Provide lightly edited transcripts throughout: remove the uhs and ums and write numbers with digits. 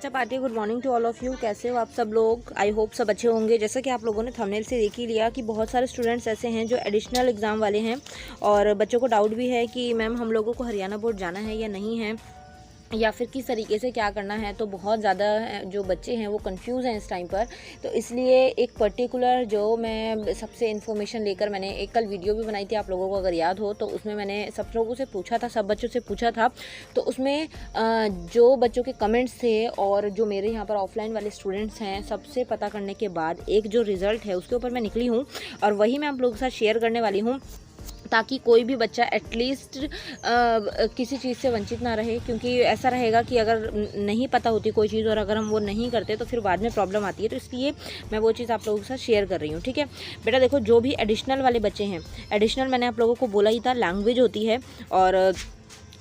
अच्छा party, good morning to all of you. कैसे हो आप सब लोग? आई होप सब अच्छे होंगे। जैसा कि आप लोगों ने थंबनेल से देख ही लिया कि बहुत सारे स्टूडेंट्स ऐसे हैं जो एडिशनल एग्ज़ाम वाले हैं और बच्चों को डाउट भी है कि मैम हम लोगों को हरियाणा बोर्ड जाना है या नहीं है, या फिर किस तरीके से क्या करना है। तो बहुत ज़्यादा जो बच्चे हैं वो कंफ्यूज हैं इस टाइम पर। तो इसलिए एक पर्टिकुलर जो मैं सबसे इन्फॉर्मेशन लेकर मैंने एक कल वीडियो भी बनाई थी, आप लोगों को अगर याद हो तो उसमें मैंने सब लोगों से पूछा था, सब बच्चों से पूछा था। तो उसमें जो बच्चों के कमेंट्स थे और जो मेरे यहाँ पर ऑफलाइन वाले स्टूडेंट्स हैं, सबसे पता करने के बाद एक जो रिज़ल्ट है उसके ऊपर मैं निकली हूँ और वही मैं आप लोगों के साथ शेयर करने वाली हूँ, ताकि कोई भी बच्चा एटलीस्ट किसी चीज़ से वंचित ना रहे। क्योंकि ऐसा रहेगा कि अगर नहीं पता होती कोई चीज़ और अगर हम वो नहीं करते तो फिर बाद में प्रॉब्लम आती है। तो इसलिए मैं वो चीज़ आप लोगों के साथ शेयर कर रही हूँ, ठीक है बेटा। देखो, जो भी एडिशनल वाले बच्चे हैं, एडिशनल मैंने आप लोगों को बोला ही था, लैंग्वेज होती है और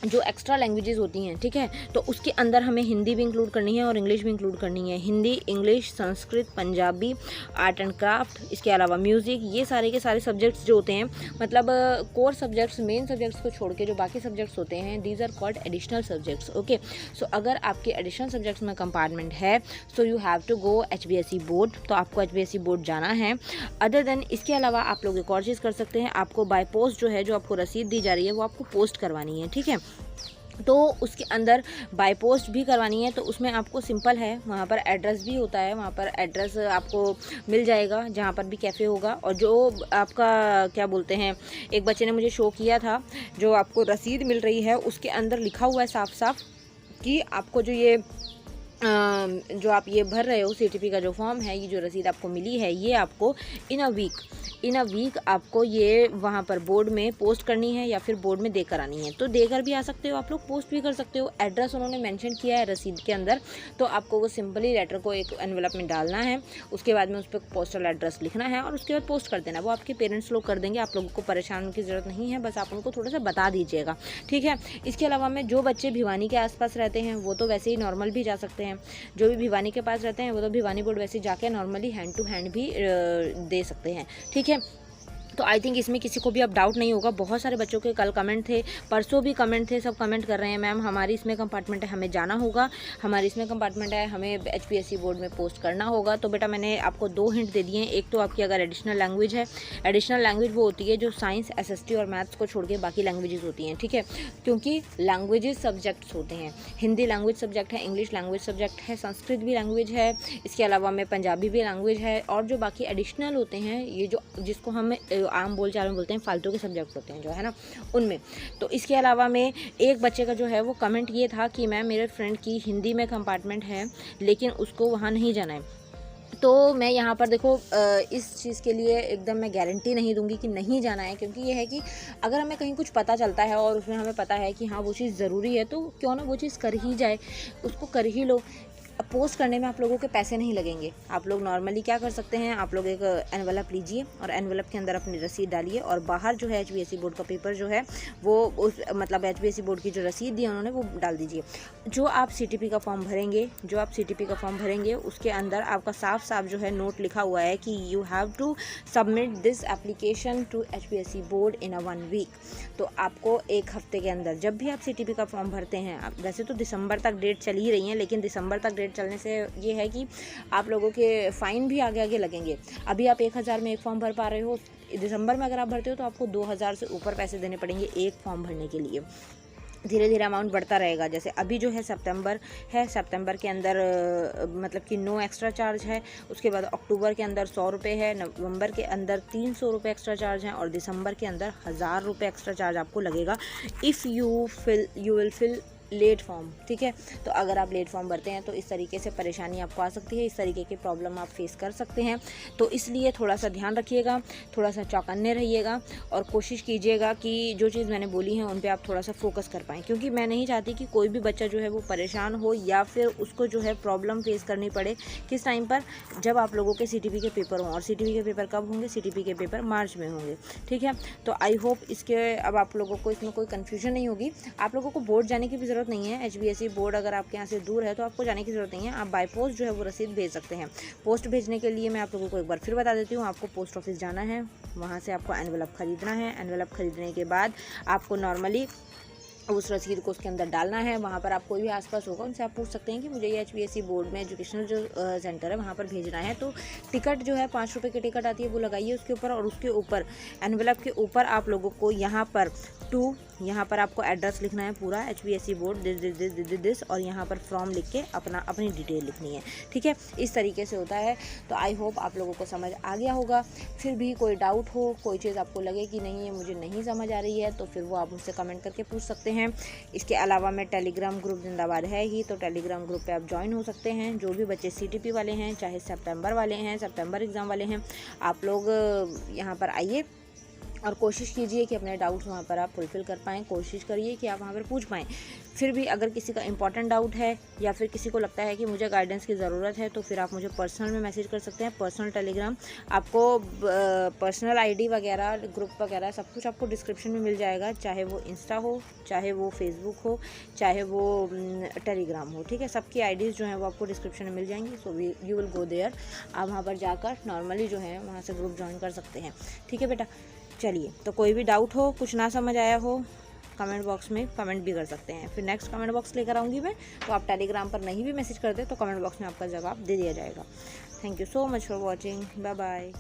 जो एक्स्ट्रा लैंग्वेजेस होती हैं, ठीक है। तो उसके अंदर हमें हिंदी भी इंक्लूड करनी है और इंग्लिश भी इंक्लूड करनी है। Hindi, English, Sanskrit, Punjabi, art and craft, इसके अलावा म्यूज़िक, ये सारे के सारे सब्जेक्ट्स जो होते हैं, मतलब कोर सब्जेक्ट्स, मेन सब्जेक्ट्स को छोड़ के जो बाकी सब्जेक्ट्स होते हैं, these are called additional subjects. Okay, so अगर आपके एडिशनल सब्जेक्ट्स में कंपार्टमेंट है so you have to go HBSE board, तो आपको HBSE बोर्ड जाना है। अदर देन इसके अलावा आप लोग एक और चीज़ कर सकते हैं, आपको बाय पोस्ट जो है, जो आपको रसीद दी जा रही है वो आपको पोस्ट करवानी है, ठीक है। तो उसके अंदर बाय पोस्ट भी करवानी है, तो उसमें आपको सिंपल है, वहाँ पर एड्रेस भी होता है, वहाँ पर एड्रेस आपको मिल जाएगा जहाँ पर भी कैफ़े होगा। और जो आपका क्या बोलते हैं, एक बच्चे ने मुझे शो किया था, जो आपको रसीद मिल रही है उसके अंदर लिखा हुआ है साफ साफ कि आपको जो ये जो आप ये भर रहे हो CTP का जो फॉर्म है, ये जो रसीद आपको मिली है, ये आपको इन अ वीक आपको ये वहाँ पर बोर्ड में पोस्ट करनी है या फिर बोर्ड में देकर आनी है। तो देकर भी आ सकते हो आप लोग, पोस्ट भी कर सकते हो। एड्रेस उन्होंने मेंशन किया है रसीद के अंदर, तो आपको वो सिंपली लेटर को एक एनवेलप में डालना है, उसके बाद में उस पर पोस्टल एड्रेस लिखना है और उसके बाद पोस्ट कर देना। वो आपके पेरेंट्स लोग कर देंगे, आप लोगों को परेशान होने की ज़रूरत नहीं है, बस आप उनको थोड़ा सा बता दीजिएगा, ठीक है। इसके अलावा में जो बच्चे भिवानी के आसपास रहते हैं वो तो वैसे ही नॉर्मल भी जा सकते हैं, जो भी भिवानी के पास रहते हैं वो तो भिवानी बोर्ड वैसे जाके नॉर्मली हैंड टू हैंड भी दे सकते हैं, ठीक है। तो आई थिंक इसमें किसी को भी अब डाउट नहीं होगा। बहुत सारे बच्चों के कल कमेंट थे, परसों भी कमेंट थे, सब कमेंट कर रहे हैं मैम हमारी इसमें कंपार्टमेंट है, हमें जाना होगा, हमारी इसमें कंपार्टमेंट है, हमें HPSE बोर्ड में पोस्ट करना होगा। तो बेटा मैंने आपको 2 हिंट दे दिए हैं। एक तो आपकी अगर एडिशनल लैंग्वेज है, एडिशनल लैंग्वेज वो होती है जो साइंस, SST और मैथ्स को छोड़ के बाकी लैंग्वेजेस होती हैं, ठीक है। क्योंकि लैंग्वेजेस सब्जेक्ट्स होते हैं, हिंदी लैंग्वेज सब्जेक्ट है, इंग्लिश लैंग्वेज सब्जेक्ट है, संस्कृत भी लैंग्वेज है, इसके अलावा में पंजाबी भी लैंग्वेज है, और जो बाकी एडिशनल होते हैं, ये जो जिसको हम आम बोलचाल में बोलते हैं फालतू के सब्जेक्ट होते हैं जो है ना, उनमें। तो इसके अलावा में एक बच्चे का जो है वो कमेंट ये था कि मैम मेरे फ्रेंड की हिंदी में कंपार्टमेंट है लेकिन उसको वहाँ नहीं जाना है। तो मैं यहाँ पर देखो इस चीज़ के लिए एकदम मैं गारंटी नहीं दूंगी कि नहीं जाना है, क्योंकि ये है कि अगर हमें कहीं कुछ पता चलता है और उसमें हमें पता है कि हाँ वो चीज़ ज़रूरी है, तो क्यों ना वो चीज़ कर ही जाए, उसको कर ही लो। पोस्ट करने में आप लोगों के पैसे नहीं लगेंगे। आप लोग नॉर्मली क्या कर सकते हैं, आप लोग एक एनवेलप लीजिए और एनवेलप के अंदर अपनी रसीद डालिए और बाहर जो है HBSE बोर्ड का पेपर जो है वो उस मतलब HBSE बोर्ड की जो रसीद दी है उन्होंने वो डाल दीजिए। जो आप CTP का फॉर्म भरेंगे उसके अंदर आपका साफ साफ जो है नोट लिखा हुआ है कि you have to submit this application to HBSE board in 1 week. तो आपको एक हफ्ते के अंदर, जब भी आप CTP का फॉर्म भरते हैं, वैसे तो दिसंबर तक डेट चल ही रही है, लेकिन दिसंबर तक डेट चलने से ये है कि आप लोगों के फ़ाइन भी आगे आगे लगेंगे। अभी आप 1000 में एक फॉर्म भर पा रहे हो, दिसंबर में अगर आप भरते हो तो आपको 2000 से ऊपर पैसे देने पड़ेंगे एक फॉर्म भरने के लिए। धीरे धीरे अमाउंट बढ़ता रहेगा। जैसे अभी जो है सितंबर के अंदर मतलब कि नो एक्स्ट्रा चार्ज है, उसके बाद अक्टूबर के अंदर 100 रुपये है, नवंबर के अंदर 300 रुपये एक्स्ट्रा चार्ज है और दिसंबर के अंदर 1000 रुपये एक्स्ट्रा चार्ज आपको लगेगा if you will fill late form, ठीक है। तो अगर आप लेट फॉर्म भरते हैं तो इस तरीके से परेशानी आपको आ सकती है, इस तरीके की प्रॉब्लम आप फेस कर सकते हैं। तो इसलिए थोड़ा सा ध्यान रखिएगा, थोड़ा सा चौकन्ने रहिएगा और कोशिश कीजिएगा कि जो चीज़ मैंने बोली है उन पे आप थोड़ा सा फोकस कर पाएँ, क्योंकि मैं नहीं चाहती कि कोई भी बच्चा जो है वो परेशान हो या फिर उसको जो है प्रॉब्लम फेस करनी पड़े। किस टाइम पर, जब आप लोगों के CTP के पेपर हों, और CTP के पेपर कब होंगे, CTP के पेपर मार्च में होंगे, ठीक है। तो आई होप इसके अब आप लोगों को इसमें कोई कन्फ्यूजन नहीं होगी। आप लोगों को बोर्ड जाने की भी ज़रूरत नहीं है, HBSE बोर्ड अगर आपके यहाँ से दूर है तो आपको जाने की ज़रूरत नहीं है, आप बाय पोस्ट जो है वो रसीद भेज सकते हैं। पोस्ट भेजने के लिए मैं आप लोगों को एक बार फिर बता देती हूँ, आपको पोस्ट ऑफिस जाना है, वहाँ से आपको एनवेलप ख़रीदना है। एनवेलप ख़रीदने के बाद आपको नॉर्मली उस रसीद को उसके अंदर डालना है। वहाँ पर आप कोई भी आसपास होगा उनसे आप पूछ सकते हैं कि मुझे ये HVAC बोर्ड में एजुकेशनल जो सेंटर है वहाँ पर भेजना है। तो टिकट जो है 5 रुपये की टिकट आती है वो लगाइए उसके ऊपर, और उसके ऊपर एनवेलप के ऊपर आप लोगों को यहाँ पर यहाँ पर आपको एड्रेस लिखना है पूरा, HVAC बोर्ड दिस, और यहाँ पर फ्रॉम लिख के अपनी डिटेल लिखनी है। ठीक है, इस तरीके से होता है। तो आई होप आप लोगों को समझ आ गया होगा। फिर भी कोई डाउट हो, कोई चीज़ आपको लगे कि नहीं ये मुझे नहीं समझ आ रही है, तो फिर वो आप मुझसे कमेंट करके पूछ सकते हैं। इसके अलावा मैं टेलीग्राम ग्रुप जिंदाबाद है ही, तो टेलीग्राम ग्रुप पे आप ज्वाइन हो सकते हैं। जो भी बच्चे CTP वाले हैं, चाहे सितंबर वाले हैं, सितंबर एग्ज़ाम वाले हैं, आप लोग यहाँ पर आइए और कोशिश कीजिए कि अपने डाउट्स वहाँ पर आप फुलफ़िल कर पाएँ। कोशिश करिए कि आप वहाँ पर पूछ पाएँ। फिर भी अगर किसी का इंपॉर्टेंट डाउट है या फिर किसी को लगता है कि मुझे गाइडेंस की ज़रूरत है, तो फिर आप मुझे पर्सनल में मैसेज कर सकते हैं। पर्सनल टेलीग्राम आपको पर्सनल ID वगैरह, ग्रुप वगैरह सब कुछ आपको डिस्क्रिप्शन में मिल जाएगा, चाहे वो इंस्टा हो, चाहे वो फेसबुक हो, चाहे वो टेलीग्राम हो। ठीक है, सबकी IDs जो हैं वो आपको डिस्क्रिप्शन में मिल जाएंगी। So you will go there, आप वहाँ पर जाकर नॉर्मली जो है वहाँ से ग्रुप ज्वाइन कर सकते हैं। ठीक है बेटा, चलिए, तो कोई भी डाउट हो, कुछ ना समझ आया हो, कमेंट बॉक्स में कमेंट भी कर सकते हैं। फिर नेक्स्ट कमेंट बॉक्स लेकर आऊँगी मैं, तो आप टेलीग्राम पर नहीं भी मैसेज करते तो कमेंट बॉक्स में आपका जवाब दे दिया जाएगा। Thank you so much for watching, bye bye.